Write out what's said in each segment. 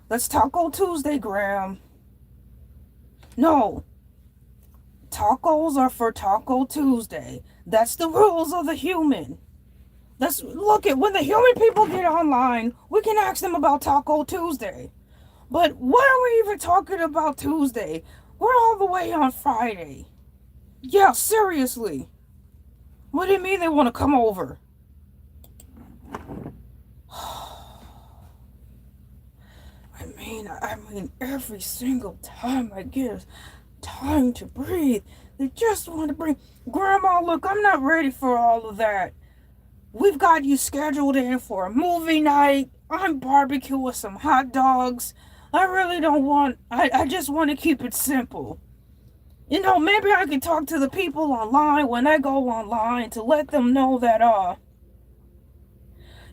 Let's Taco Tuesday, Graham. No. Tacos are for Taco Tuesday. That's the rules of the human. Look at when the human people get online, we can ask them about Taco Tuesday. But why are we even talking about Tuesday? We're all the way on Friday. Yeah, seriously. What do you mean they want to come over? I mean, every single time I get time to breathe, they just want to bring... Grandma, look, I'm not ready for all of that. We've got you scheduled in for a movie night. I'm barbecue with some hot dogs. I really don't want... I just want to keep it simple. You know, maybe I can talk to the people online when I go online to let them know that,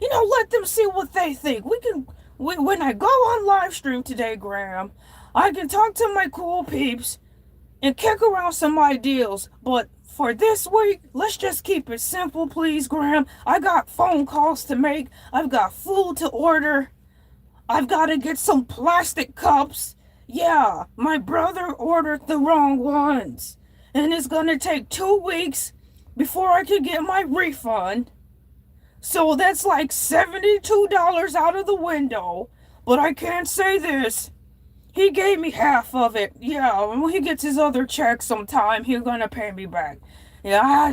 let them see what they think. When I go on live stream today, Graham, I can talk to my cool peeps and kick around some ideas. But for this week, let's just keep it simple, please, Graham. I got phone calls to make. I've got food to order. I've got to get some plastic cups. Yeah, my brother ordered the wrong ones. And it's going to take 2 weeks before I can get my refund. So that's like $72 out of the window. But I can't say this. He gave me half of it. Yeah, when he gets his other check sometime, he's going to pay me back. Yeah,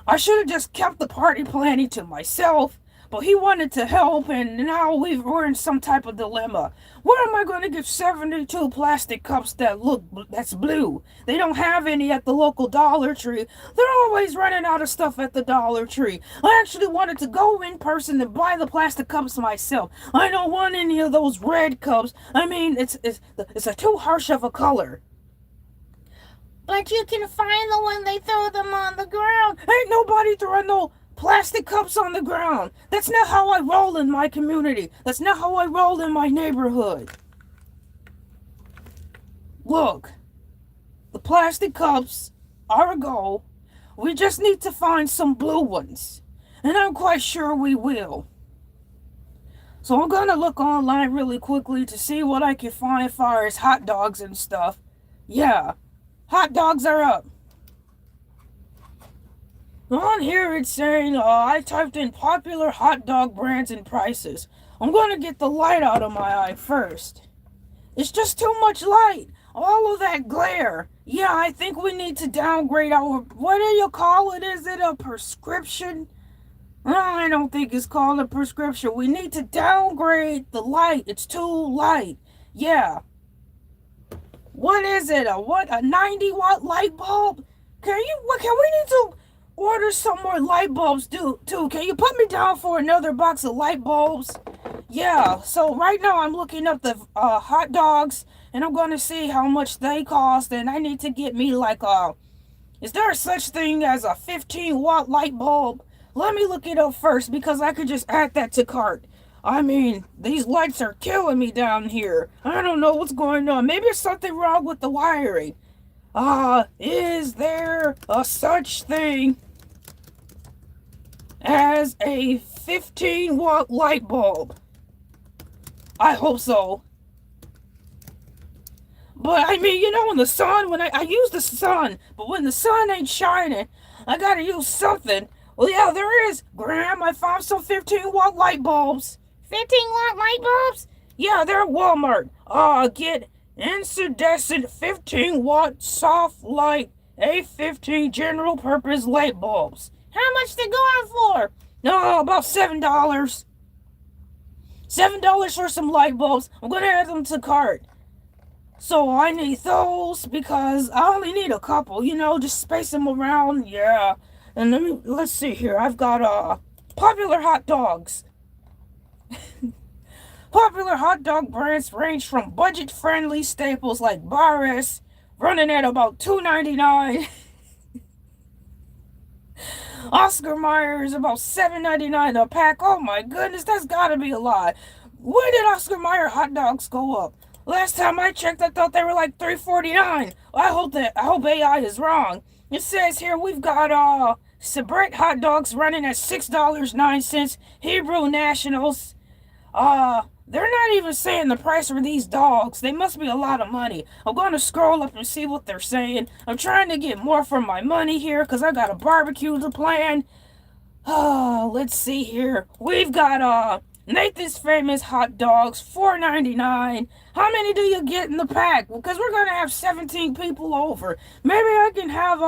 I should have just kept the party planning to myself. But he wanted to help, and now we're in some type of dilemma. Where am I going to get 72 plastic cups that's blue? They don't have any at the local Dollar Tree. They're always running out of stuff at the Dollar Tree. I actually wanted to go in person and buy the plastic cups myself. I don't want any of those red cups. I mean, it's a too harsh of a color. But you can find the one they throw them on the ground. Ain't nobody throwing no plastic cups on the ground. That's not how I roll in my community. That's not how I roll in my neighborhood. Look, the plastic cups are a go. We just need to find some blue ones. And I'm quite sure we will. So I'm gonna look online really quickly to see what I can find as far as hot dogs and stuff. Yeah, hot dogs are up. On here it's saying, I typed in popular hot dog brands and prices. I'm going to get the light out of my eye first. It's just too much light. All of that glare. Yeah, I think we need to downgrade our... What do you call it? Is it a prescription? I don't think it's called a prescription. We need to downgrade the light. It's too light. Yeah. What is it? A 90-watt light bulb? Can we need to... order some more light bulbs too. Can you put me down for another box of light bulbs? Yeah, so right now I'm looking up the hot dogs and I'm going to see how much they cost, and I need to get me like is there such thing as a 15-watt light bulb? Let me look it up first because I could just add that to cart. I mean, these lights are killing me down here. I don't know what's going on. Maybe there's something wrong with the wiring. Is there a such thing as a 15-watt light bulb? I hope so. But I mean, in the sun, when I use the sun, but when the sun ain't shining, I gotta use something. Well, yeah, there is. Graham, I found some 15-watt light bulbs. 15-watt light bulbs? Yeah, they're at Walmart. Get incandescent 15-watt soft light A15 general purpose light bulbs. How much they going for? No, about $7. $7 for some light bulbs. I'm gonna add them to cart. So I need those because I only need a couple, just space them around. Yeah. And let's see here. I've got popular hot dogs. Popular hot dog brands range from budget-friendly staples like Bar-S, running at about $2.99. Oscar Mayer is about $7.99 a pack. Oh my goodness, that's gotta be a lie. When did Oscar Mayer hot dogs go up? Last time I checked, I thought they were like $3.49. I hope AI is wrong. It says here we've got Sabret hot dogs running at $6.09. Hebrew Nationals. They're not even saying the price for these dogs. They must be a lot of money. I'm going to scroll up and see what they're saying. I'm trying to get more for my money here because I got a barbecue to plan. Let's see here. We've got, Nathan's Famous hot dogs, $4.99. How many do you get in the pack? Because we're going to have 17 people over. Maybe I can have,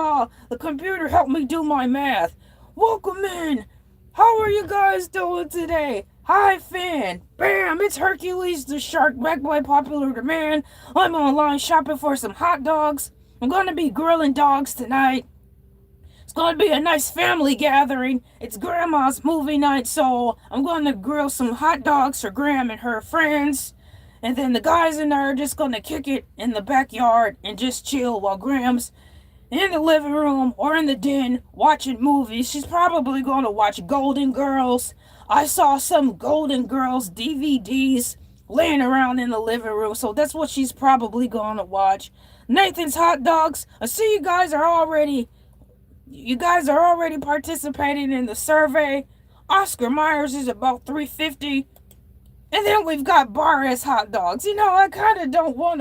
the computer help me do my math. Welcome in. How are you guys doing today? Hi, fan. Bam, it's Hercules the Shark, back by popular demand. I'm online shopping for some hot dogs. I'm going to be grilling dogs tonight. It's going to be a nice family gathering. It's Grandma's movie night, so I'm going to grill some hot dogs for Gram and her friends. And then the guys and I are just going to kick it in the backyard and just chill while Gram's in the living room or in the den watching movies. She's probably going to watch Golden Girls. I saw some Golden Girls DVDs laying around in the living room, so that's what she's probably going to watch. Nathan's hot dogs. I see you guys are already participating in the survey. Oscar Myers is about $3.50. And then we've got Bar-S hot dogs. You know, I kind of don't want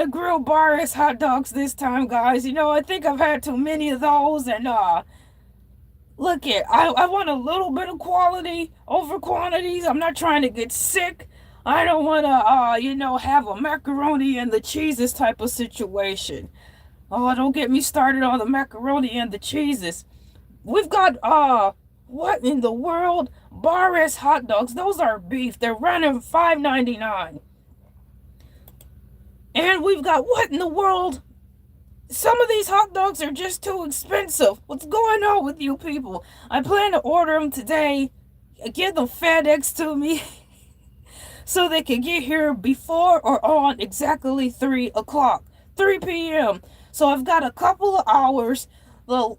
to grill Bar-S hot dogs this time, guys. You know, I think I've had too many of those, and look it, I want a little bit of quality over quantities. I'm not trying to get sick. I don't want to, have a macaroni and the cheeses type of situation. Oh, don't get me started on the macaroni and the cheeses. We've got, what in the world? Bar-S hot dogs. Those are beef. They're running $5.99. And we've got, what in the world? Some of these hot dogs are just too expensive. What's going on with you people? I plan to order them today. Get them FedEx to me. So they can get here before or on exactly 3 o'clock. 3 p.m. So I've got a couple of hours. The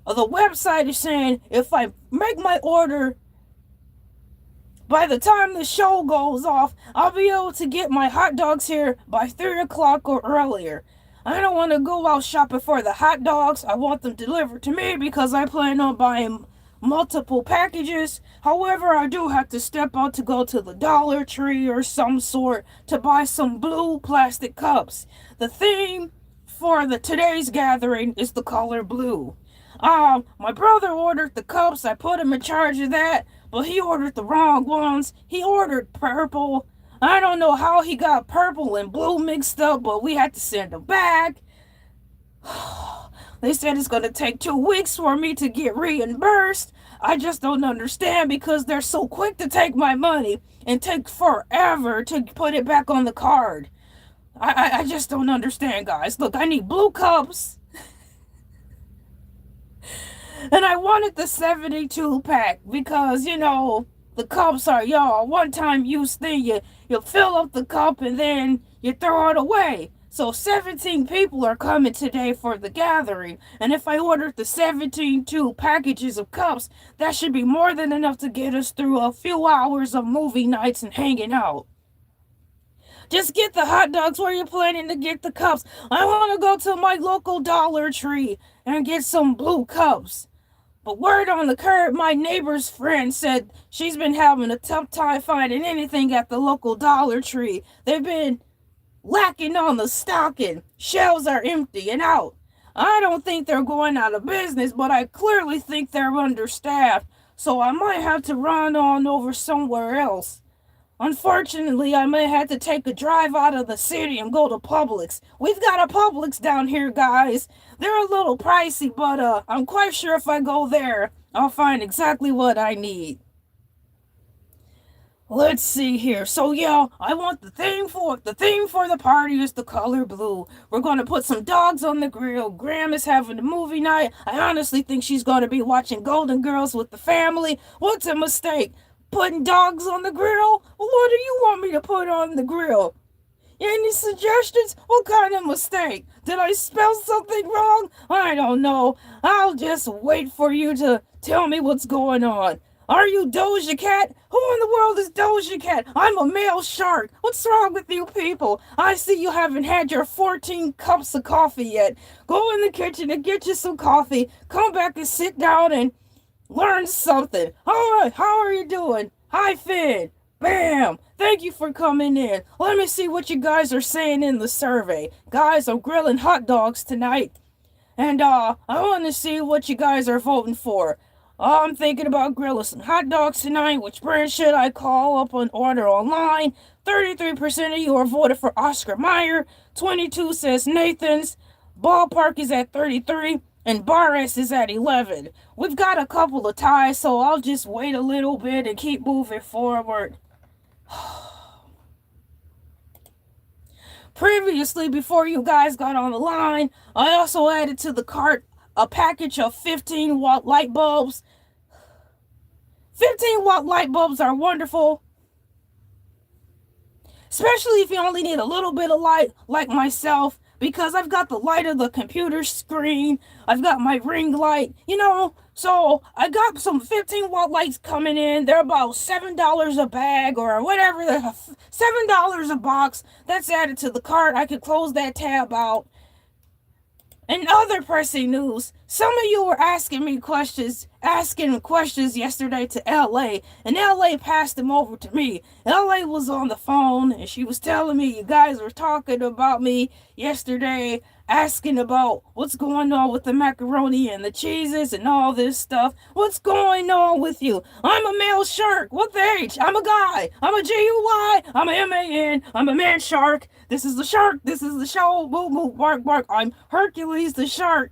website is saying if I make my order by the time the show goes off, I'll be able to get my hot dogs here by 3 o'clock or earlier. I don't want to go out shopping for the hot dogs. I want them delivered to me because I plan on buying multiple packages. However, I do have to step out to go to the Dollar Tree or some sort to buy some blue plastic cups. The theme for today's gathering is the color blue. My brother ordered the cups. I put him in charge of that, but he ordered the wrong ones. He ordered purple. I don't know how he got purple and blue mixed up, but we had to send them back. They said it's going to take 2 weeks for me to get reimbursed. I just don't understand because they're so quick to take my money and take forever to put it back on the card. I just don't understand, guys. Look, I need blue cups. And I wanted the 72 pack because, the cups are, one-time use thing. You fill up the cup and then you throw it away. So 17 people are coming today for the gathering. And if I ordered the 17 packages of cups, that should be more than enough to get us through a few hours of movie nights and hanging out. Just get the hot dogs where you're planning to get the cups. I want to go to my local Dollar Tree and get some blue cups. But word on the curb, my neighbor's friend said she's been having a tough time finding anything at the local Dollar Tree. They've been lacking on the stocking. Shelves are empty and out. I don't think they're going out of business, but I clearly think they're understaffed. So I might have to run on over somewhere else. Unfortunately, I may have to take a drive out of the city and go to Publix. We've got a Publix down here, guys. They're a little pricey, but I'm quite sure if I go there, I'll find exactly what I need. Let's see here. So yeah, I want the theme for the party is the color blue. We're going to put some dogs on the grill. Graham is having a movie night. I honestly think she's going to be watching Golden Girls with the family. What's a mistake? Putting dogs on the grill? What do you want me to put on the grill? Any suggestions? What kind of mistake? Did I spell something wrong? I don't know. I'll just wait for you to tell me what's going on. Are you Doja Cat? Who in the world is Doja Cat? I'm a male shark. What's wrong with you people? I see you haven't had your 14 cups of coffee yet. Go in the kitchen and get you some coffee. Come back and sit down and learn something. Alright, how are you doing? Hi, Finn. Bam! Thank you for coming in. Let me see what you guys are saying in the survey. Guys, I'm grilling hot dogs tonight. And I want to see what you guys are voting for. I'm thinking about grilling some hot dogs tonight. Which brand should I call up and order online? 33% of you are voted for Oscar Mayer. 22 says Nathan's. Ballpark is at 33. And Bar S is at 11. We've got a couple of ties, so I'll just wait a little bit and keep moving forward. Previously, before you guys got on the line, I also added to the cart a package of 15-watt light bulbs. 15-watt light bulbs are wonderful, especially if you only need a little bit of light, like myself, because I've got the light of the computer screen, I've got my ring light, so I got some 15-watt lights coming in. They're about $7 a bag or whatever, $7 a box. That's added to the cart. I could close that tab out. And other pressing news, some of you were asking questions yesterday to LA, and LA passed them over to me. LA was on the phone, and she was telling me you guys were talking about me yesterday, asking about what's going on with the macaroni and the cheeses and all this stuff. What's going on with you? I'm a male shark. What the H? I'm a guy. I'm a G-U-Y. I'm a M-A-N. I'm a man shark. This is the shark. This is the show. Moo, moo, bark, bark. I'm Hercules the shark.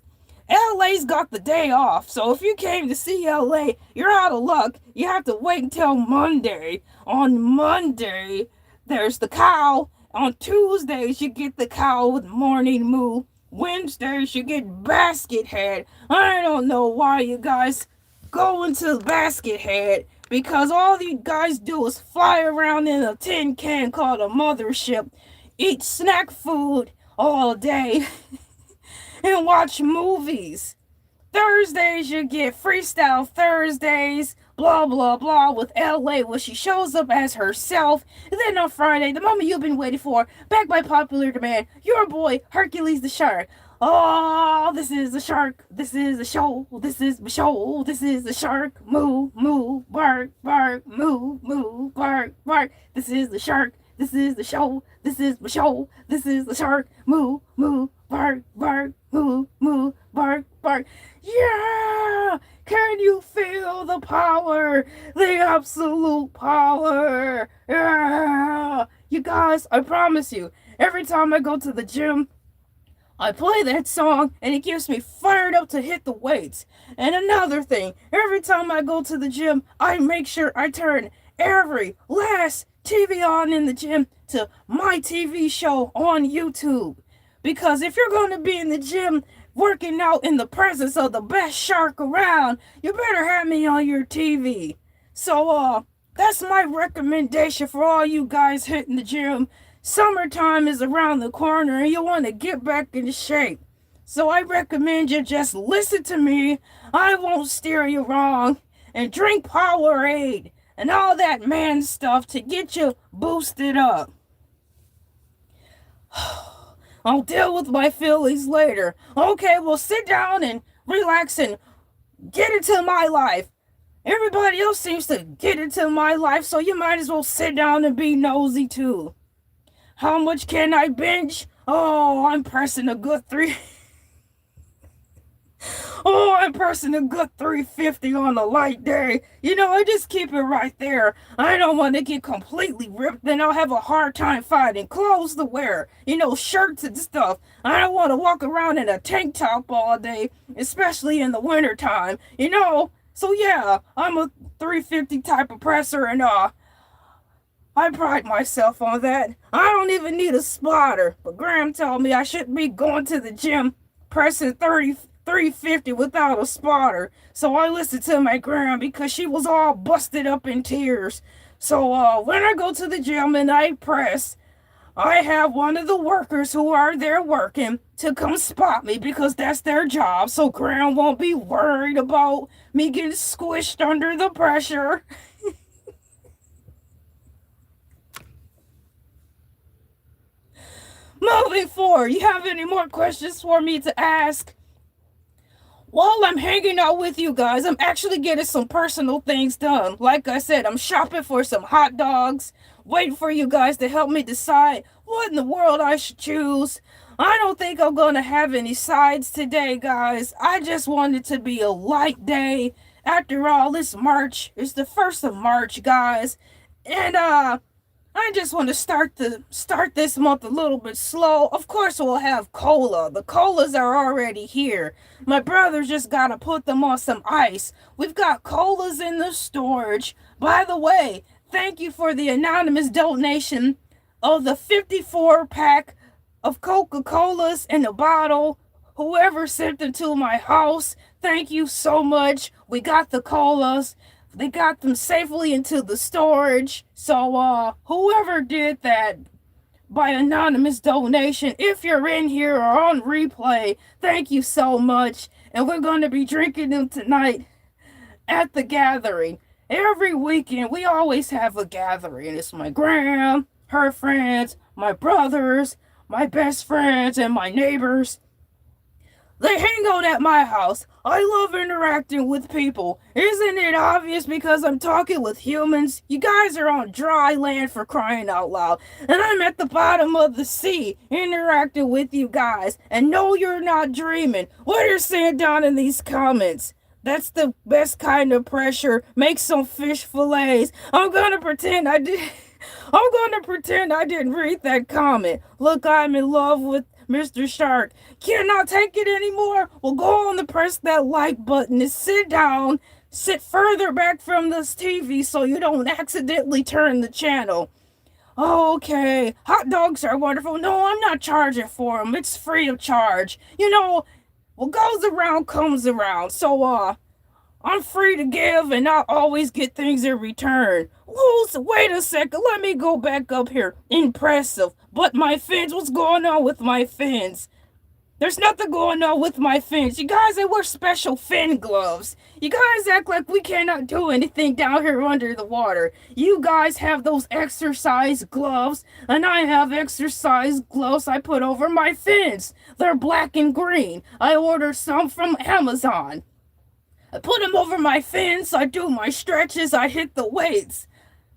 LA's got the day off, so if you came to see LA, you're out of luck. You have to wait until Monday. On Monday, there's the cow. On Tuesdays, you get the cow with morning moo. Wednesdays, you get basket head. I don't know why you guys go into basket head, because all you guys do is fly around in a tin can called a mothership, eat snack food all day, and watch movies. Thursdays, you get Freestyle Thursdays, blah, blah, blah, with LA, where she shows up as herself. And then on Friday, the moment you've been waiting for, back by popular demand, your boy, Hercules the Shark. Oh, this is the shark. This is the show. This is the show. This is the shark. Moo, moo, bark, bark, moo, moo, bark, bark. This is the shark. This is the show. This is the show. This is the shark. Moo, moo, bark, bark, moo, moo, bark, bark. Yeah! Can you feel the power? The absolute power! Yeah! You guys, I promise you, every time I go to the gym, I play that song and it gets me fired up to hit the weights. And another thing, every time I go to the gym, I make sure I turn every last TV on in the gym to my TV show on YouTube. Because if you're going to be in the gym working out in the presence of the best shark around, you better have me on your TV. So, that's my recommendation for all you guys hitting the gym. Summertime is around the corner and you want to get back in shape. So I recommend you just listen to me. I won't steer you wrong. And drink Powerade and all that man stuff to get you boosted up. I'll deal with my feelings later. Okay, well, sit down and relax and get into my life. Everybody else seems to get into my life, so you might as well sit down and be nosy too. How much can I bench? Oh, I'm pressing a good 350 on a light day. I just keep it right there. I don't want to get completely ripped, then I'll have a hard time finding clothes to wear. Shirts and stuff. I don't want to walk around in a tank top all day, especially in the winter time. So yeah, I'm a 350 type of presser, and I pride myself on that. I don't even need a spotter, but Graham told me I shouldn't be going to the gym pressing 350 without a spotter. So I listened to my Graham because she was all busted up in tears. So when I go to the gym and I press, I have one of the workers who are there working to come spot me because that's their job, so Graham won't be worried about me getting squished under the pressure. Moving forward, you have any more questions for me to ask? While I'm hanging out with you guys, I'm actually getting some personal things done. Like I said, I'm shopping for some hot dogs, waiting for you guys to help me decide what in the world I should choose. I don't think I'm gonna have any sides today, guys. I just want it to be a light day. After all, it's March. It's the 1st of March, guys. And I just want to start this month a little bit slow. Of course, we'll have cola. The colas are already here. My brother just got to put them on some ice. We've got colas in the storage. By the way, thank you for the anonymous donation of the 54-pack of Coca-Colas in a bottle. Whoever sent them to my house, thank you so much. We got the colas. They got them safely into the storage. So, whoever did that by anonymous donation, if you're in here or on replay, thank you so much. And we're going to be drinking them tonight at the gathering. Every weekend, we always have a gathering. It's my gram, her friends, my brothers, my best friends, and my neighbors. They hang out at my house. I love interacting with people. Isn't it obvious because I'm talking with humans? You guys are on dry land, for crying out loud. And I'm at the bottom of the sea interacting with you guys. And no, you're not dreaming. What are saying down in these comments? That's the best kind of pressure. Make some fish fillets. I'm gonna pretend I didn't read that comment. Look, I'm in love with Mr. Shark. Cannot take it anymore? Well, go on to press that like button and sit down. Sit further back from this TV so you don't accidentally turn the channel. Okay, hot dogs are wonderful. No, I'm not charging for them. It's free of charge. You know, what goes around comes around. So, I'm free to give and not always get things in return. Wait a second, let me go back up here. Impressive. But my fins, what's going on with my fins? There's nothing going on with my fins. You guys, I wear special fin gloves. You guys act like we cannot do anything down here under the water. You guys have those exercise gloves, and I have exercise gloves I put over my fins. They're black and green. I ordered some from Amazon. I put them over my fins, I do my stretches, I hit the weights.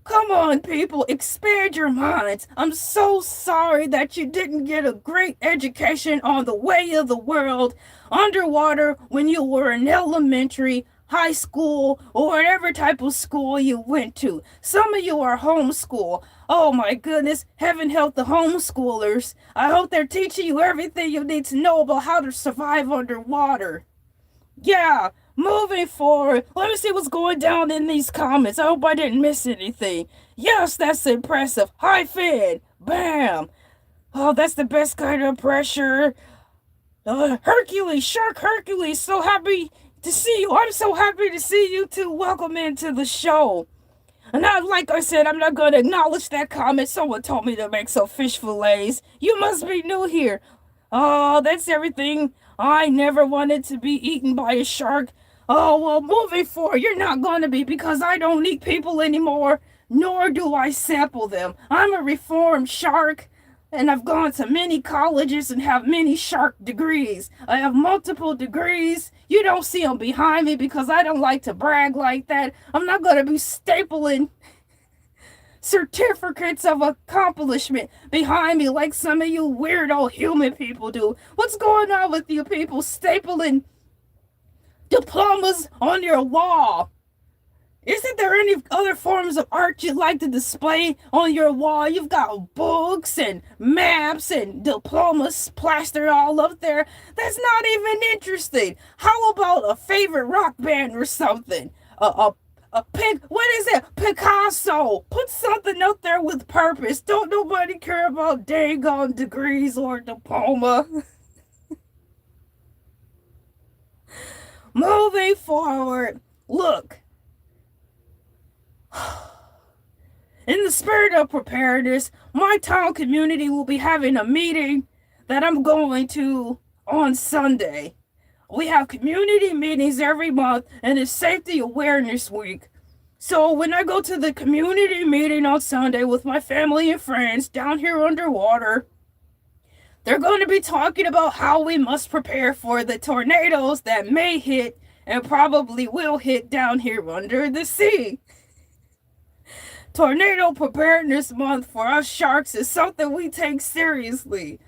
Come on, people, expand your minds. I'm so sorry that you didn't get a great education on the way of the world underwater when you were in elementary, high school, or whatever type of school you went to. Some of you are homeschool. Oh my goodness, heaven help the homeschoolers. I hope they're teaching you everything you need to know about how to survive underwater. Yeah. Moving forward, let me see what's going down in these comments. I hope I didn't miss anything. Yes, that's impressive. High fin. Bam. Oh, that's the best kind of pressure. Hercules, Shark Hercules, so happy to see you. I'm so happy to see you too. Welcome into the show. And like I said, I'm not going to acknowledge that comment. Someone told me to make some fish fillets. You must be new here. Oh, that's everything. I never wanted to be eaten by a shark. Oh, well, moving forward, you're not going to be because I don't eat people anymore, nor do I sample them. I'm a reformed shark, and I've gone to many colleges and have many shark degrees. I have multiple degrees. You don't see them behind me because I don't like to brag like that. I'm not going to be stapling certificates of accomplishment behind me like some of you weirdo human people do. What's going on with you people stapling diplomas on your wall? Isn't there any other forms of art you'd like to display on your wall? You've got books and maps and diplomas plastered all up there. That's not even interesting. How about a favorite rock band or something? What is it? Picasso. Put something up there with purpose. Don't nobody care about dang on degrees or diploma. Moving forward, look. In the spirit of preparedness, my town community will be having a meeting that I'm going to on Sunday. We have community meetings every month, and it's Safety Awareness Week. So when I go to the community meeting on Sunday with my family and friends down here underwater, they're going to be talking about how we must prepare for the tornadoes that may hit and probably will hit down here under the sea. Tornado Preparedness Month for us sharks is something we take seriously.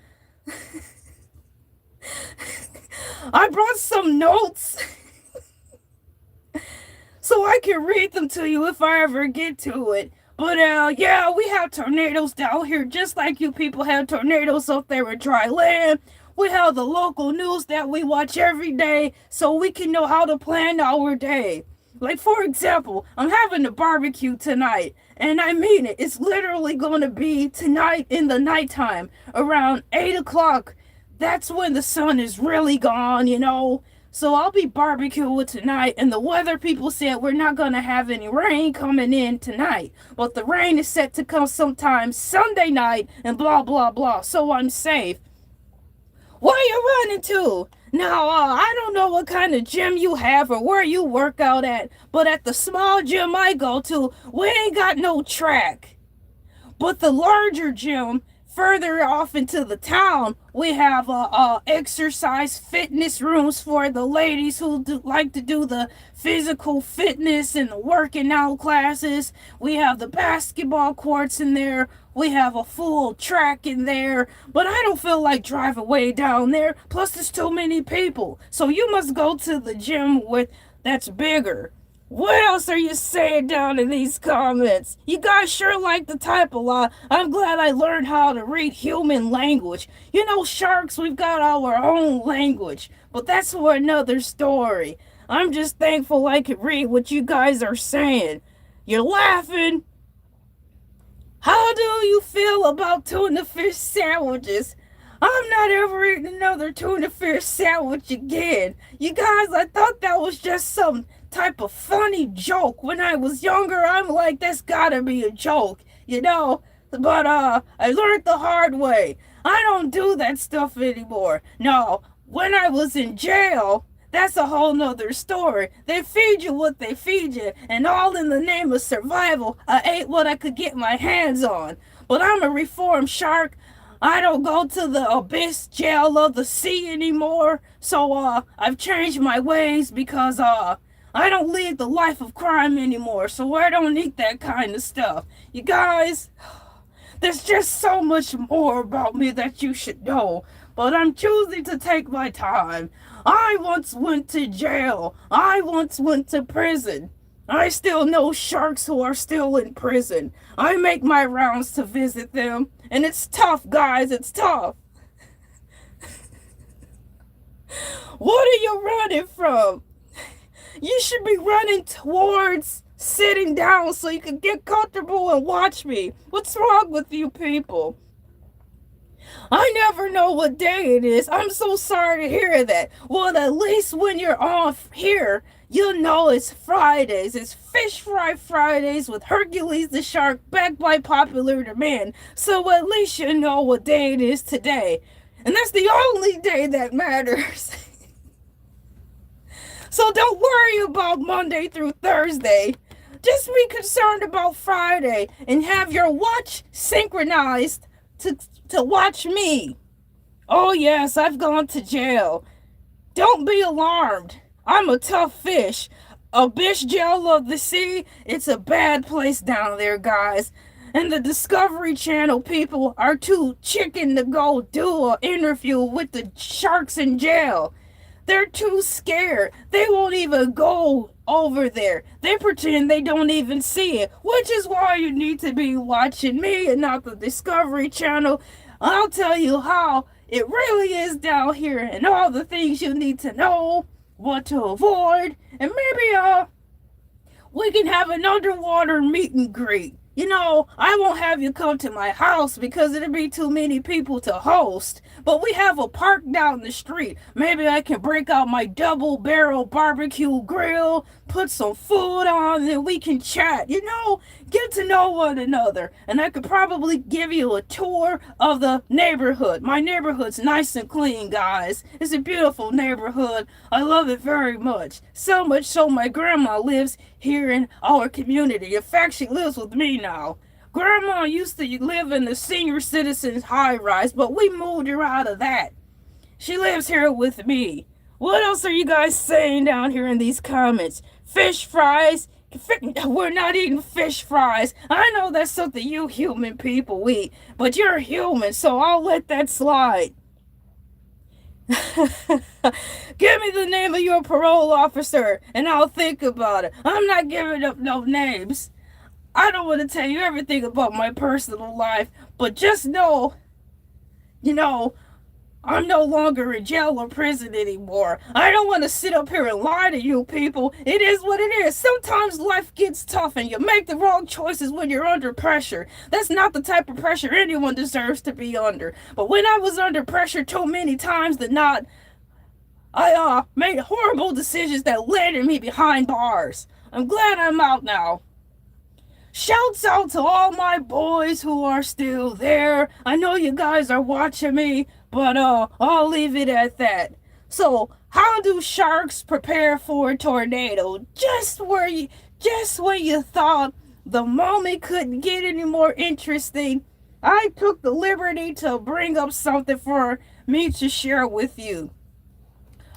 I brought some notes so I can read them to you if I ever get to it. But yeah, we have tornadoes down here just like you people have tornadoes up there in dry land. We have the local news that we watch every day so we can know how to plan our day. Like, for example, I'm having a barbecue tonight, and I mean it. It's literally going to be tonight in the nighttime, around 8 o'clock. That's when the sun is really gone, you know. So I'll be barbecuing tonight, and the weather people said we're not going to have any rain coming in tonight. But the rain is set to come sometime Sunday night, and blah, blah, blah. So I'm safe. Where are you running to? Now, I don't know what kind of gym you have or where you work out at, but at the small gym I go to, we ain't got no track. But the larger gym, further off into the town, we have exercise fitness rooms for the ladies who like to do the physical fitness and the working out classes. We have the basketball courts in there. We have a full track in there, but I don't feel like driving way down there. Plus, there's too many people. So you must go to the gym that's bigger. What else are you saying down in these comments? You guys sure like to type a lot. I'm glad I learned how to read human language. You know, sharks, we've got our own language, but that's for another story. I'm just thankful I can read what you guys are saying. You're laughing. How do you feel about tuna fish sandwiches? I'm not ever eating another tuna fish sandwich again. You guys, I thought that was just some type of funny joke. When I was younger, I'm like, that's gotta be a joke, you know? But I learned the hard way. I don't do that stuff anymore. No, when I was in jail, that's a whole nother story. They feed you what they feed you, and all in the name of survival, I ate what I could get my hands on. But I'm a reformed shark. I don't go to the abyss jail of the sea anymore. So I've changed my ways because I don't lead the life of crime anymore. So I don't eat that kind of stuff. You guys, there's just so much more about me that you should know. But I'm choosing to take my time. I once went to jail. I once went to prison. I still know sharks who are still in prison. I make my rounds to visit them. And it's tough, guys. It's tough. What are you running from? You should be running towards sitting down so you can get comfortable and watch me. What's wrong with you people? I never know what day it is. I'm so sorry to hear that. Well, at least when you're off here, you'll know it's Fridays. It's Fish Fry Fridays with Hercules the Shark, backed by popular demand. So at least you know what day it is today. And that's the only day that matters. So don't worry about Monday through Thursday. Just be concerned about Friday and have your watch synchronized to watch me. Oh yes, I've gone to jail. Don't be alarmed. I'm a tough fish. Abyss jail of the sea, it's a bad place down there, guys. And the Discovery Channel people are too chicken to go do an interview with the sharks in jail. They're too scared. They won't even go over there. They pretend they don't even see it, which is why you need to be watching me and not the Discovery Channel. I'll tell you how it really is down here and all the things you need to know, what to avoid, and maybe we can have an underwater meet and greet. You know, I won't have you come to my house because it'd be too many people to host. But we have a park down the street. Maybe I can break out my double barrel barbecue grill, put some food on, and we can chat, get to know one another. And I could probably give you a tour of the neighborhood. My neighborhood's nice and clean, guys. It's a beautiful neighborhood. I love it very much. So much so my grandma lives here in our community. In fact, she lives with me now. Grandma used to live in the senior citizens high rise, but we moved her out of that. She lives here with me. What else are you guys saying down here in these comments? Fish fries? We're not eating fish fries. I know that's something you human people eat, but you're human, so I'll let that slide. Give me the name of your parole officer, and I'll think about it. I'm not giving up no names. I don't want to tell you everything about my personal life, but just know, I'm no longer in jail or prison anymore. I don't want to sit up here and lie to you people. It is what it is. Sometimes life gets tough and you make the wrong choices when you're under pressure. That's not the type of pressure anyone deserves to be under. But when I was under pressure too many times I made horrible decisions that landed me behind bars. I'm glad I'm out now. Shouts out to all my boys who are still there. I know you guys are watching me, but I'll leave it at that. So, how do sharks prepare for a tornado? Just when you thought the moment couldn't get any more interesting, I took the liberty to bring up something for me to share with you.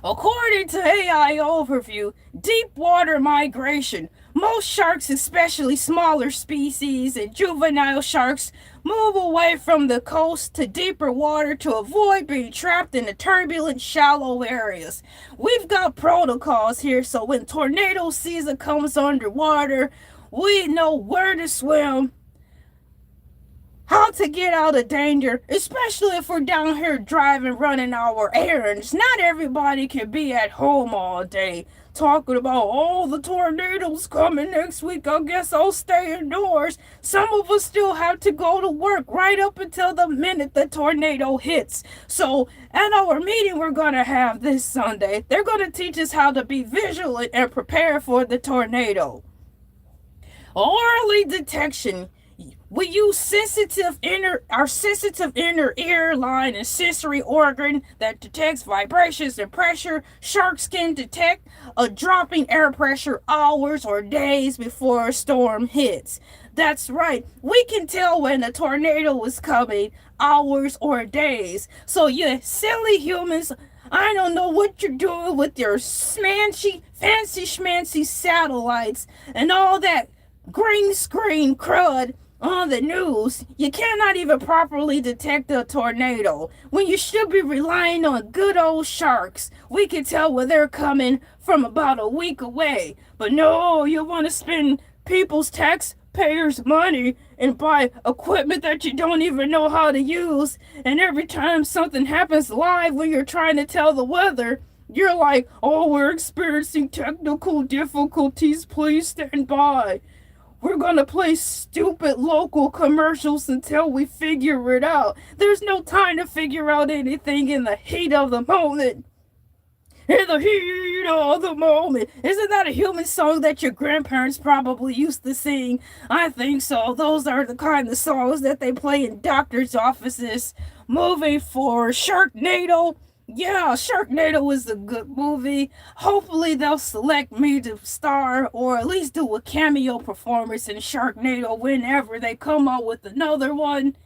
According to AI Overview, deep water migration. Most sharks, especially smaller species and juvenile sharks, move away from the coast to deeper water to avoid being trapped in the turbulent, shallow areas. We've got protocols here, so when tornado season comes underwater, we know where to swim, how to get out of danger, especially if we're down here driving, running our errands. Not everybody can be at home all day talking about all the tornadoes coming next week. I guess I'll stay indoors. Some of us still have to go to work right up until the minute the tornado hits. So at our meeting we're going to have this Sunday, they're going to teach us how to be vigilant and prepare for the tornado. Early detection. We use our sensitive inner ear line and sensory organ that detects vibrations and pressure. Sharks can detect a dropping air pressure hours or days before a storm hits. That's right, we can tell when a tornado is coming hours or days. So you silly humans, I don't know what you're doing with your fancy schmancy satellites and all that green screen crud on the news. You cannot even properly detect a tornado when you should be relying on good old sharks. We can tell where they're coming from about a week away. But no, you want to spend people's taxpayers' money and buy equipment that you don't even know how to use. And every time something happens live when you're trying to tell the weather, you're like, oh, we're experiencing technical difficulties. Please stand by. We're going to play stupid local commercials until we figure it out. There's no time to figure out anything in the heat of the moment. In the heat of the moment. Isn't that a human song that your grandparents probably used to sing? I think so. Those are the kind of songs that they play in doctor's offices. Moving for Sharknado. Yeah, Sharknado is a good movie. Hopefully they'll select me to star or at least do a cameo performance in Sharknado whenever they come out with another one.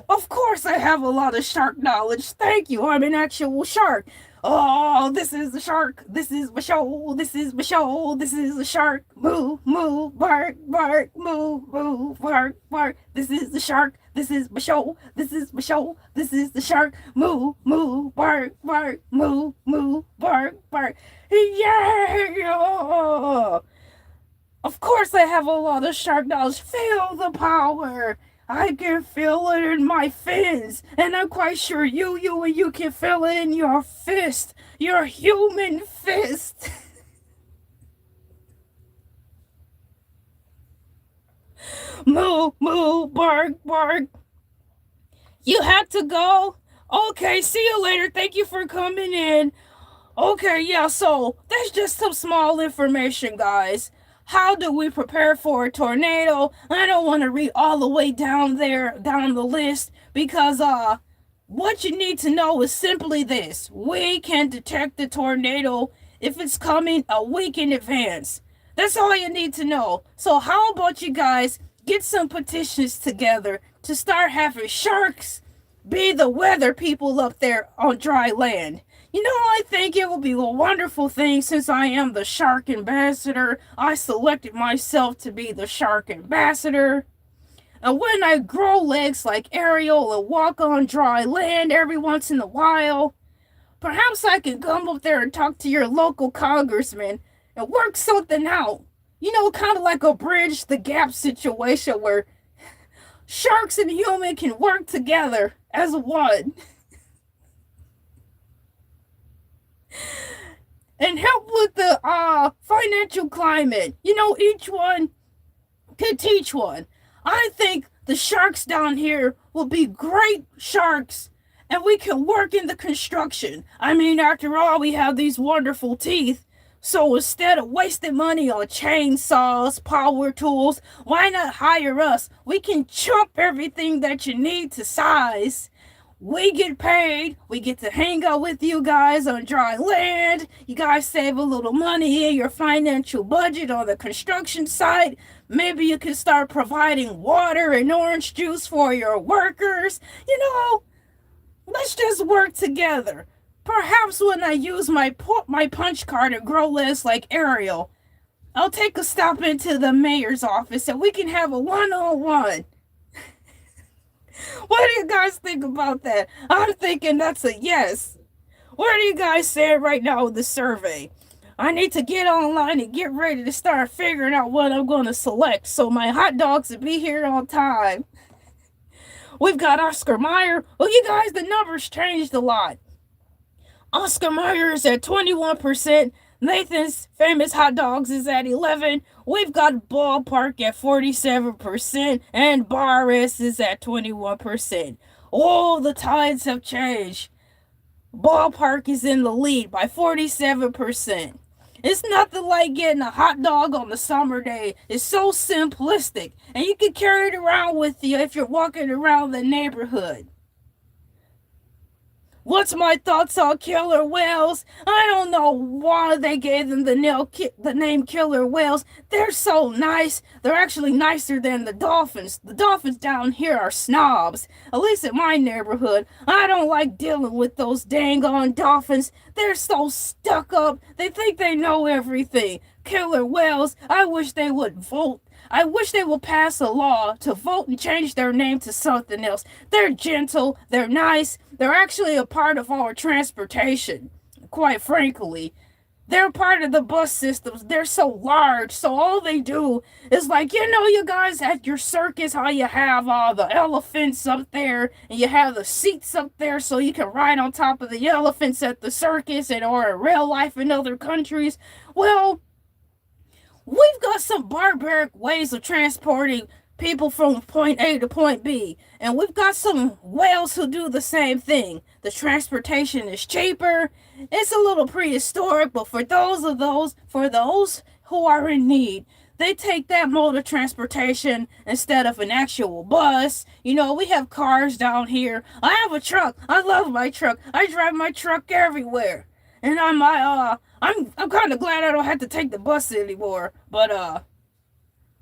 Of course I have a lot of shark knowledge. Thank you. I'm an actual shark. Oh, this is the shark. This is my show. This is my show. This is the shark. Moo, moo, bark, bark, moo, moo, bark, bark. This is the shark. This is my show. This is my show. This is the shark. Moo, moo, bark, bark, moo, moo, bark, bark. Yeah! Of course I have a lot of shark knowledge. Feel the power. I can feel it in my fins, and I'm quite sure you can feel it in your fist, your human fist. Moo, moo, bark, bark. You had to go? Okay, see you later. Thank you for coming in. Okay, yeah, so that's just some small information, guys. How do we prepare for a tornado? I don't want to read all the way down there, down the list, because, what you need to know is simply this. We can detect the tornado if it's coming a week in advance. That's all you need to know. So how about you guys get some petitions together to start having sharks be the weather people up there on dry land? You know, I think it will be a wonderful thing since I am the shark ambassador. I selected myself to be the shark ambassador. And when I grow legs like Ariel and walk on dry land every once in a while, perhaps I can come up there and talk to your local congressman and work something out. You know, kind of like a bridge the gap situation where sharks and human can work together as one. And help with the financial climate. You know, each one could teach one. I think the sharks down here will be great sharks, and we can work in the construction. I mean, after all, we have these wonderful teeth. So instead of wasting money on chainsaws, power tools, why not hire us? We can chop everything that you need to size. We get paid. We get to hang out with you guys on dry land. You guys save a little money in your financial budget on the construction site. Maybe you can start providing water and orange juice for your workers. You know, let's just work together. Perhaps when I use my punch card and grow legs like Ariel, I'll take a stop into the mayor's office and we can have a one-on-one. What do you guys think about that? I'm thinking that's a yes. What are you guys saying right now with the survey? I need to get online and get ready to start figuring out what I'm going to select so my hot dogs will be here on time. We've got Oscar Mayer. Well, you guys, the numbers changed a lot. Oscar Mayer is at 21%. Nathan's Famous Hot Dogs is at 11%. We've got Ballpark at 47%. And Boris is at 21%. Oh, the tides have changed. Ballpark is in the lead by 47%. It's nothing like getting a hot dog on a summer day. It's so simplistic. And you can carry it around with you if you're walking around the neighborhood. What's my thoughts on killer whales? I don't know why they gave them the name killer whales. They're so nice. They're actually nicer than the dolphins. The dolphins down here are snobs. At least in my neighborhood. I don't like dealing with those dang on dolphins. They're so stuck up. They think they know everything. Killer whales, I wish they would vote. I wish they would pass a law to vote and change their name to something else. They're gentle, they're nice, they're actually a part of our transportation, quite frankly. They're part of the bus systems. They're so large, so all they do is like, you know, you guys at your circus, how you have all the elephants up there, and you have the seats up there so you can ride on top of the elephants at the circus and or in real life in other countries. Well, we've got some barbaric ways of transporting people from point A to point B. And we've got some whales who do the same thing. The transportation is cheaper. It's a little prehistoric, but for those who are in need, they take that mode of transportation instead of an actual bus. You know, we have cars down here. I have a truck. I love my truck. I drive my truck everywhere. And I'm kind of glad I don't have to take the bus anymore. But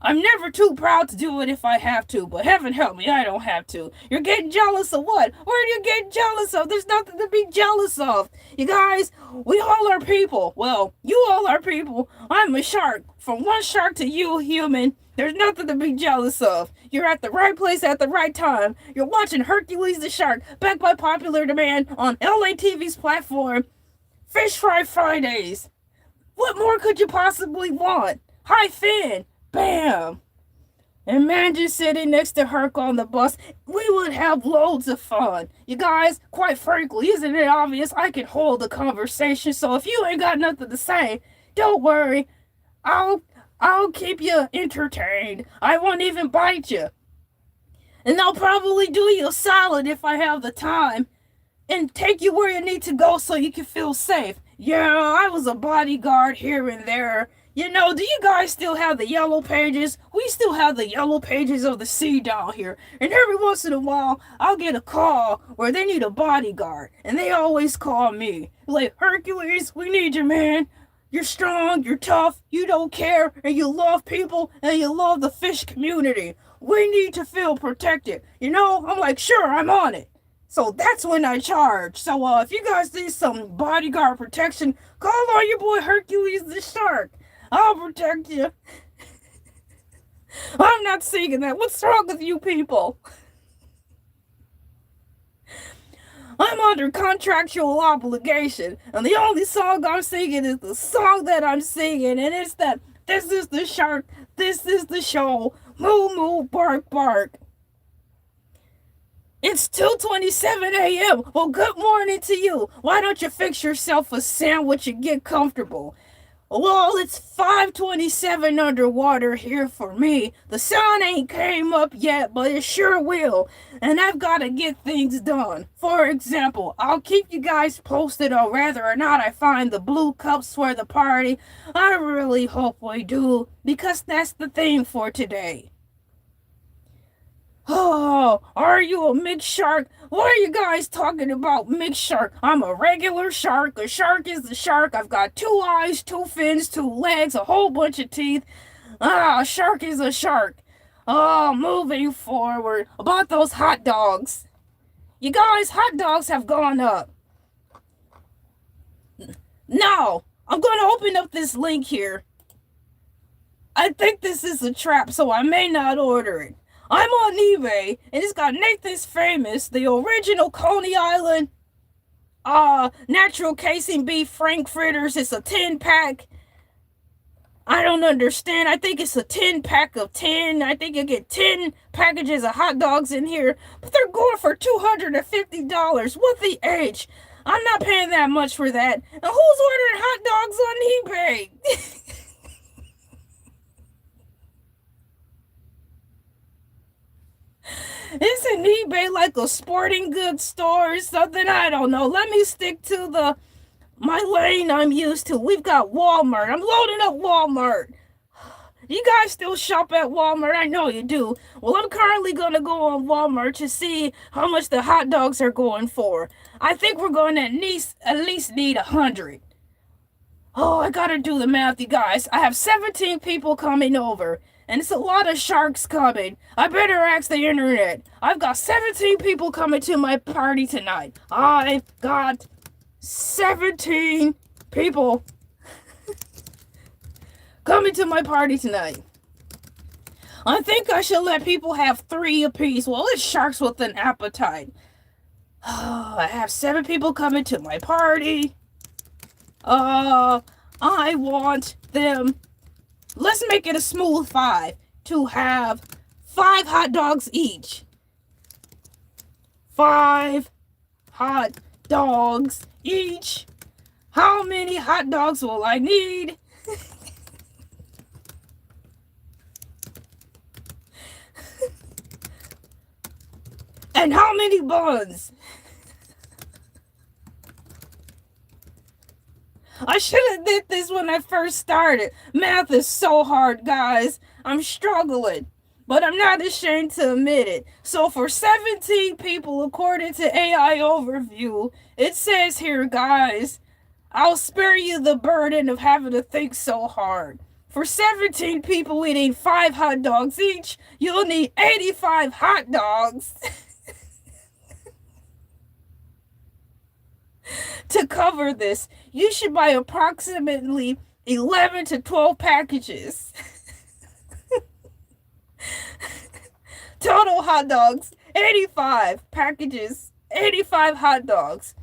I'm never too proud to do it if I have to. But heaven help me, I don't have to. You're getting jealous of what? What are you getting jealous of? There's nothing to be jealous of. You guys, we all are people. Well, you all are people. I'm a shark. From one shark to you, human. There's nothing to be jealous of. You're at the right place at the right time. You're watching Hercules the Shark, backed by popular demand on Elay TV's platform. Fish Fry Fridays. What more could you possibly want? Hi, Finn. Bam. Imagine sitting next to Herc on the bus. We would have loads of fun. You guys, quite frankly, isn't it obvious I can hold a conversation? So if you ain't got nothing to say, don't worry. I'll keep you entertained. I won't even bite you. And I'll probably do you a solid if I have the time. And take you where you need to go so you can feel safe. Yeah, I was a bodyguard here and there. You know, do you guys still have the yellow pages? We still have the yellow pages of the sea down here. And every once in a while, I'll get a call where they need a bodyguard. And they always call me. Like, Hercules, we need you, man. You're strong, you're tough, you don't care, and you love people, and you love the fish community. We need to feel protected. You know, I'm like, sure, I'm on it. So that's when I charge. So if you guys need some bodyguard protection, call on your boy Hercules the Shark. I'll protect you. I'm not singing that. What's wrong with you people? I'm under contractual obligation, and the only song I'm singing is the song that I'm singing, and it's that this is the shark, this is the show, moo moo bark bark. It's 2:27 a.m. Well, good morning to you. Why don't you fix yourself a sandwich and get comfortable? Well, it's 5:27 underwater here for me. The sun ain't came up yet, but it sure will. And I've got to get things done. For example, I'll keep you guys posted on whether or not I find the blue cups for the party. I really hope we do, because that's the theme for today. Oh, are you a mixed shark? What are you guys talking about, mixed shark? I'm a regular shark. A shark is a shark. I've got 2 eyes, 2 fins, 2 legs, a whole bunch of teeth. A shark is a shark. Oh, moving forward. About those hot dogs. You guys, hot dogs have gone up. Now, I'm going to open up this link here. I think this is a trap, so I may not order it. I'm on eBay, and it's got Nathan's Famous, the original Coney Island, natural casing beef frankfurters. It's a 10-pack. I don't understand. I think it's a 10-pack of 10. I think you get 10 packages of hot dogs in here, but they're going for $250. What the H? I'm not paying that much for that. And who's ordering hot dogs on eBay? Isn't eBay like a sporting goods store or something? I don't know. Let me stick to my lane I'm used to. We've got Walmart. I'm loading up Walmart. You guys still shop at Walmart? I know you do. Well, I'm currently going to go on Walmart to see how much the hot dogs are going for. I think we're going to at least need 100. Oh, I gotta do the math, you guys. I have 17 people coming over, and it's a lot of sharks coming. I better ask the internet. I've got 17 people coming to my party tonight. I've got 17 people coming to my party tonight. I think I should let people have 3 apiece. Well, it's sharks with an appetite. I have 7 people coming to my party. I want them, let's make it a smooth 5, to have 5 hot dogs each. 5 hot dogs each. How many hot dogs will I need? And how many buns? I should have did this when I first started. Math is so hard, guys. I'm struggling, but I'm not ashamed to admit it. So for 17 people, according to AI Overview, it says here, guys, I'll spare you the burden of having to think so hard. For 17 people eating 5 hot dogs each, you'll need 85 hot dogs. To cover this, you should buy approximately 11 to 12 packages. Total hot dogs, 85 packages, 85 hot dogs.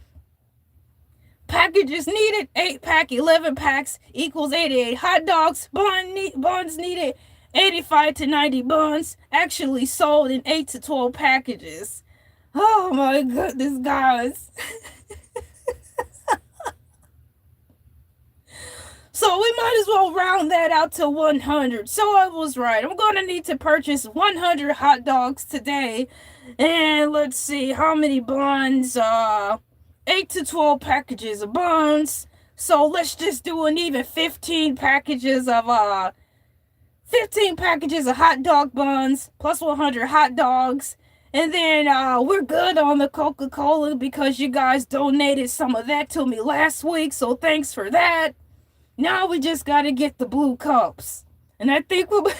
Packages needed, 8-pack, 11 packs equals 88 hot dogs. Buns needed, 85 to 90 buns, actually sold in 8 to 12 packages. Oh my goodness, guys. So we might as well round that out to 100. So I was right. I'm going to need to purchase 100 hot dogs today. And let's see how many buns. 8 to 12 packages of buns. So let's just do an even 15 packages of 15 packages of hot dog buns plus 100 hot dogs. And then we're good on the Coca-Cola because you guys donated some of that to me last week. So thanks for that. Now we just got to get the blue cups. And I think we'll be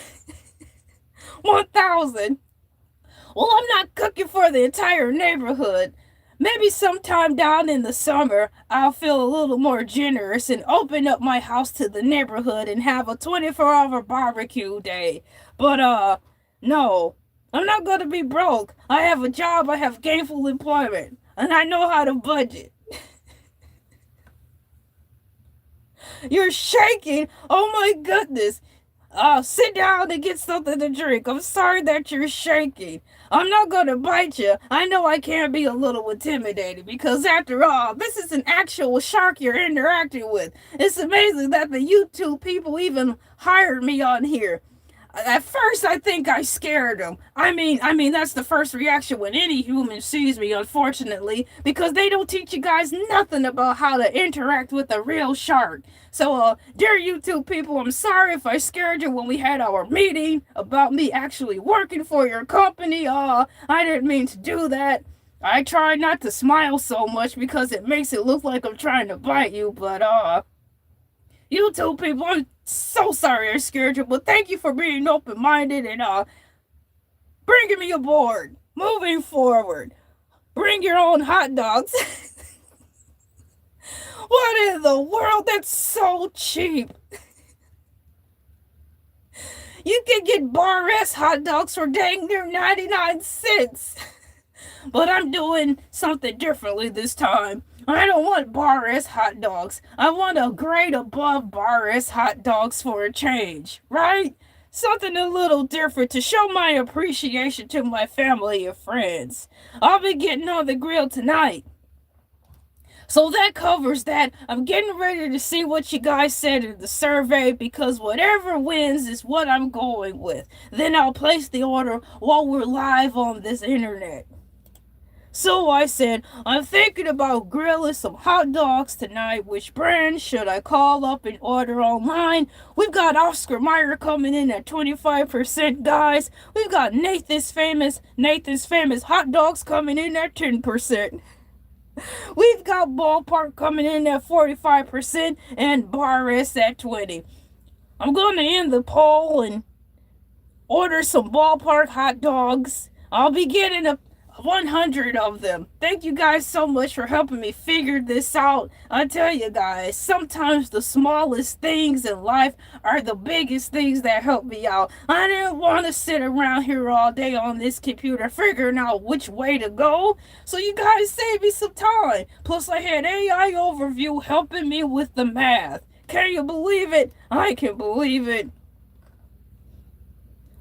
1,000. Well, I'm not cooking for the entire neighborhood. Maybe sometime down in the summer, I'll feel a little more generous and open up my house to the neighborhood and have a 24-hour barbecue day. But, no, I'm not going to be broke. I have a job, I have gainful employment, and I know how to budget. You're shaking. Oh my goodness. Sit down and get something to drink. I'm sorry that you're shaking. I'm not gonna bite you. I know I can be a little intimidating because after all, this is an actual shark you're interacting with. It's amazing that the YouTube people even hired me on here. At first, I think I scared them. I mean, that's the first reaction when any human sees me, unfortunately, because they don't teach you guys nothing about how to interact with a real shark. So, dear YouTube people, I'm sorry if I scared you when we had our meeting about me actually working for your company. I didn't mean to do that. I try not to smile so much because it makes it look like I'm trying to bite you, but, YouTube people, I'm so sorry I scared you, but thank you for being open-minded and bringing me aboard. Moving forward, bring your own hot dogs. What in the world? That's so cheap. You can get bar-S hot dogs for dang near 99 cents. But I'm doing something differently this time. I don't want bar-S hot dogs. I want a grade above bar-S hot dogs for a change, right? Something a little different to show my appreciation to my family and friends. I'll be getting on the grill tonight. So that covers that. I'm getting ready to see what you guys said in the survey because whatever wins is what I'm going with. Then I'll place the order while we're live on this internet. So I said, I'm thinking about grilling some hot dogs tonight. Which brand should I call up and order online? We've got Oscar Mayer coming in at 25%, guys. We've got Nathan's famous hot dogs coming in at 10%. We've got Ballpark coming in at 45% and bar-S at 20%. I'm going to end the poll and order some Ballpark hot dogs. I'll be getting 100 of them. Thank you guys so much for helping me figure this out. I tell you guys, sometimes the smallest things in life are the biggest things that help me out. I didn't want to sit around here all day on this computer figuring out which way to go. So you guys saved me some time. Plus I had AI overview helping me with the math. Can you believe it? I can believe it.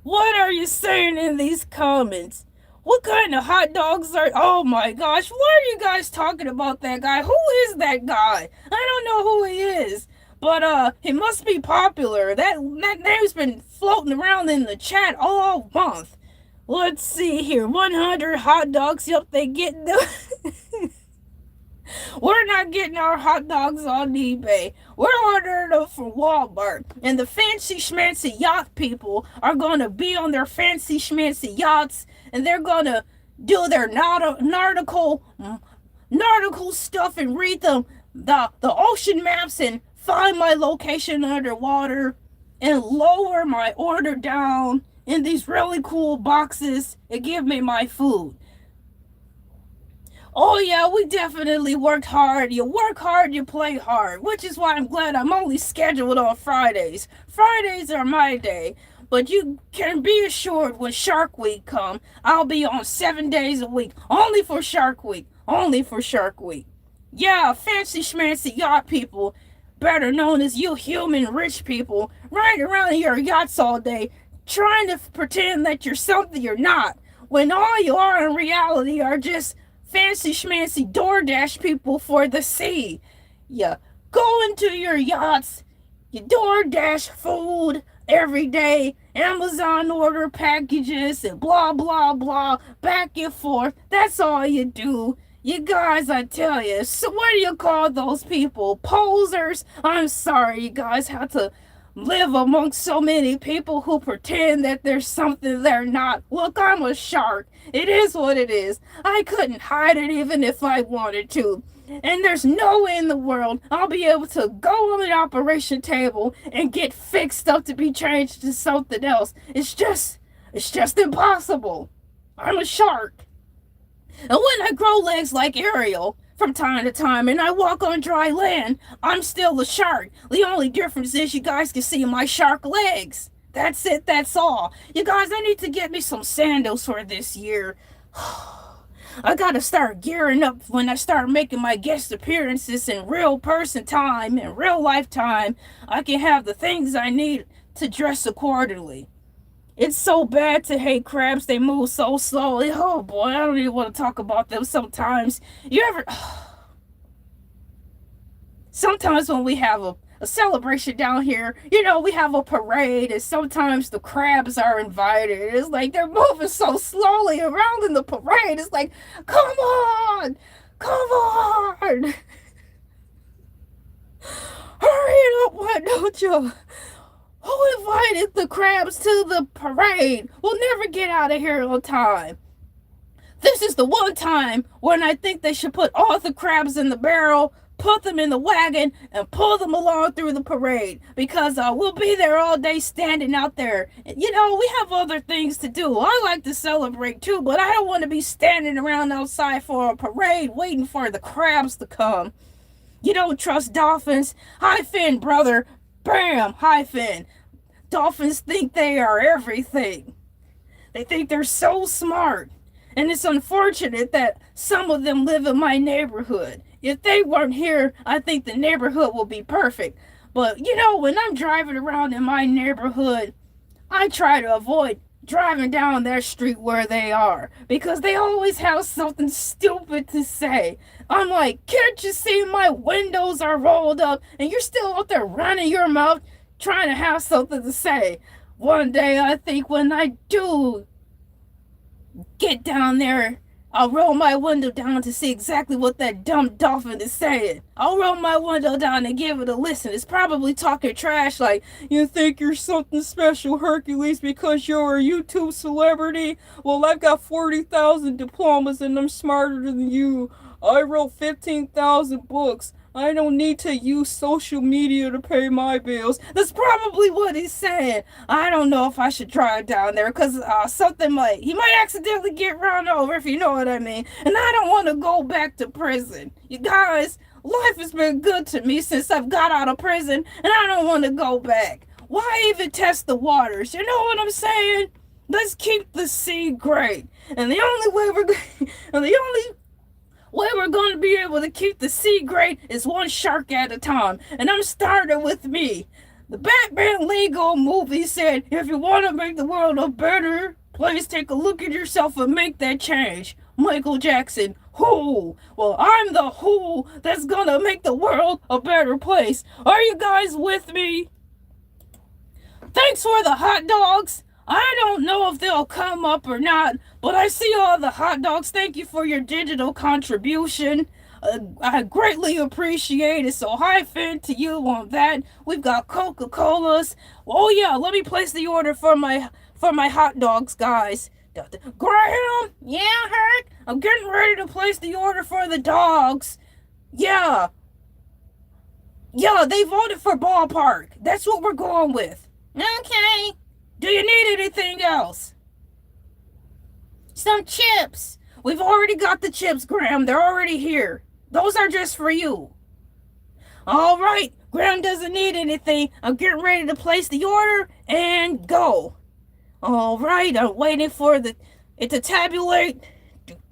What are you saying in these comments? What kind of hot dogs are... Oh my gosh, why are you guys talking about that guy? Who is that guy? I don't know who he is. But, he must be popular. That name's been floating around in the chat all month. Let's see here. 100 hot dogs. Yep, they get them. We're not getting our hot dogs on eBay. We're ordering them from Walmart. And the fancy schmancy yacht people are going to be on their fancy schmancy yachts. And they're going to do their nautical stuff and read the ocean maps and find my location underwater and lower my order down in these really cool boxes and give me my food. Oh yeah, we definitely worked hard. You work hard, you play hard, which is why I'm glad I'm only scheduled on Fridays. Fridays are my day, but you can be assured when Shark Week comes, I'll be on 7 days a week, only for Shark Week, only for Shark Week. Yeah, fancy schmancy yacht people, better known as you human rich people, riding around in your yachts all day, trying to pretend that you're something you're not, when all you are in reality are just fancy schmancy DoorDash people for the sea. You go into your yachts, you DoorDash food every day, Amazon order packages and blah blah blah, back and forth. That's all you do. You guys, I tell you, so what do you call those people? Posers? I'm sorry, you guys have to live amongst so many people who pretend that there's something they're not. Look, I'm a shark. It is what it is. I couldn't hide it even if I wanted to. And there's no way in the world I'll be able to go on the operation table and get fixed up to be changed to something else. It's just impossible. I'm a shark. And when I grow legs like Ariel from time to time and I walk on dry land, I'm still a shark. The only difference is you guys can see my shark legs. That's it, that's all. You guys, I need to get me some sandals for this year. I gotta start gearing up when I start making my guest appearances in real person time, in real life time. I can have the things I need to dress accordingly. It's so bad to hate crabs. They move so slowly. Oh boy, I don't even want to talk about them sometimes. You ever... Sometimes when we have a celebration down here, you know, we have a parade and sometimes the crabs are invited. It's like they're moving so slowly around in the parade. It's like, come on! Come on! Hurry up, why don't you? Who invited the crabs to the parade? We'll never get out of here on time. This is the one time when I think they should put all the crabs in the barrel, put them in the wagon, and pull them along through the parade. Because we'll be there all day standing out there. You know, we have other things to do. I like to celebrate too, but I don't want to be standing around outside for a parade waiting for the crabs to come. You don't trust dolphins? Hi, Finn, brother. Bam! Hi, Finn. Dolphins think they are everything. They think they're so smart. And it's unfortunate that some of them live in my neighborhood. If they weren't here, I think the neighborhood will be perfect. But, you know, when I'm driving around in my neighborhood, I try to avoid driving down that street where they are. Because they always have something stupid to say. I'm like, can't you see my windows are rolled up and you're still out there running your mouth trying to have something to say? One day I think when I do get down there, I'll roll my window down to see exactly what that dumb dolphin is saying. I'll roll my window down and give it a listen. It's probably talking trash like, you think you're something special, Hercules, because you're a YouTube celebrity? Well, I've got 40,000 diplomas and I'm smarter than you. I wrote 15,000 books. I don't need to use social media to pay my bills. That's probably what he's saying. I don't know if I should drive down there because he might accidentally get run over, if you know what I mean. And I don't want to go back to prison. You guys, life has been good to me since I've got out of prison, and I don't want to go back. Why even test the waters? You know what I'm saying? Let's keep the sea great. And the only way we're going to be able to keep the sea great is one shark at a time. And I'm starting with me. The Batman Lego movie said, if you want to make the world a better place, take a look at yourself and make that change. Michael Jackson, who? Well, I'm the who that's going to make the world a better place. Are you guys with me? Thanks for the hot dogs. I don't know if they'll come up or not, but I see all the hot dogs. Thank you for your digital contribution. I greatly appreciate it. So hi, Finn, to you on that. We've got Coca-Colas. Oh yeah, let me place the order for my hot dogs, guys. Graham? Yeah, Herc? I'm getting ready to place the order for the dogs. Yeah. Yeah, they voted for ballpark. That's what we're going with. Okay. Do you need anything else? Some chips. We've already got the chips, Graham. They're already here. Those are just for you. All right. Graham doesn't need anything. I'm getting ready to place the order and go. All right. I'm waiting for it to tabulate.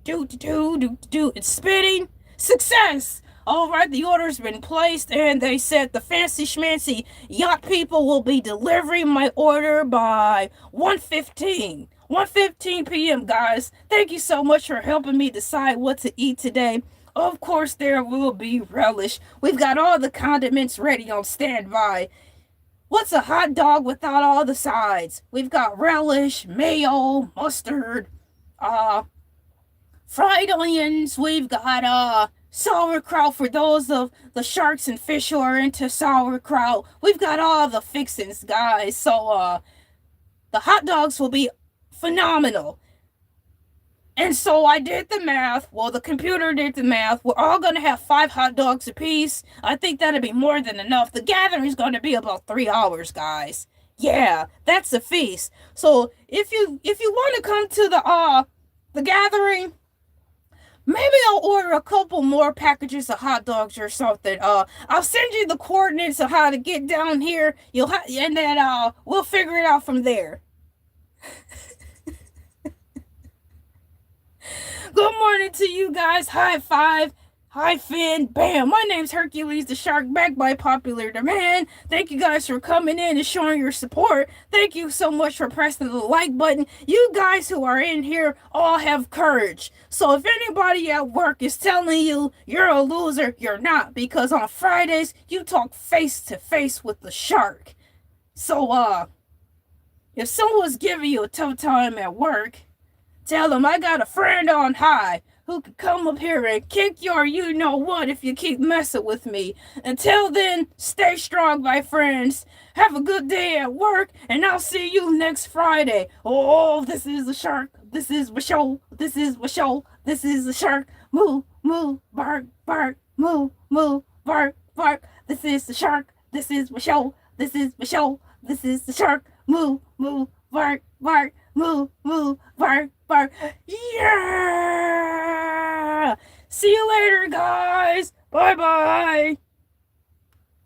It's spinning. Success. All right, the order's been placed, and they said the fancy schmancy yacht people will be delivering my order by 1:15 p.m., guys. Thank you so much for helping me decide what to eat today. Of course, there will be relish. We've got all the condiments ready on standby. What's a hot dog without all the sides? We've got relish, mayo, mustard, fried onions. We've got sauerkraut for those of the sharks and fish who are into sauerkraut. We've got all the fixings, guys. So the hot dogs will be phenomenal. And so I did the math. Well, the computer did the math. We're all gonna have 5 hot dogs apiece. I think that'll be more than enough. The gathering's gonna be about 3 hours, guys. Yeah, that's a feast. So if you want to come to the gathering, maybe I'll order a couple more packages of hot dogs or something. I'll send you the coordinates of how to get down here. And then we'll figure it out from there. Good morning to you guys. High five. Hi, Finn. Bam. My name's Hercules the Shark, back by popular demand. Thank you guys for coming in and showing your support. Thank you so much for pressing the like button. You guys who are in here all have courage. So if anybody at work is telling you you're a loser, you're not. Because on Fridays, you talk face to face with the shark. So, if someone's giving you a tough time at work, tell them I got a friend on high who can come up here and kick your you-know-what if you keep messing with me. Until then, stay strong, my friends. Have a good day at work, and I'll see you next Friday. Oh, this is the shark. This is my show. This is my show. This is the shark. Moo, moo, bark, bark. Moo, moo, bark, bark. This is the shark. This is my show. This is my show. This is the shark. Moo, moo, bark, bark. Moo, moo, bark, bark. Yeah! See you later, guys. Bye-bye.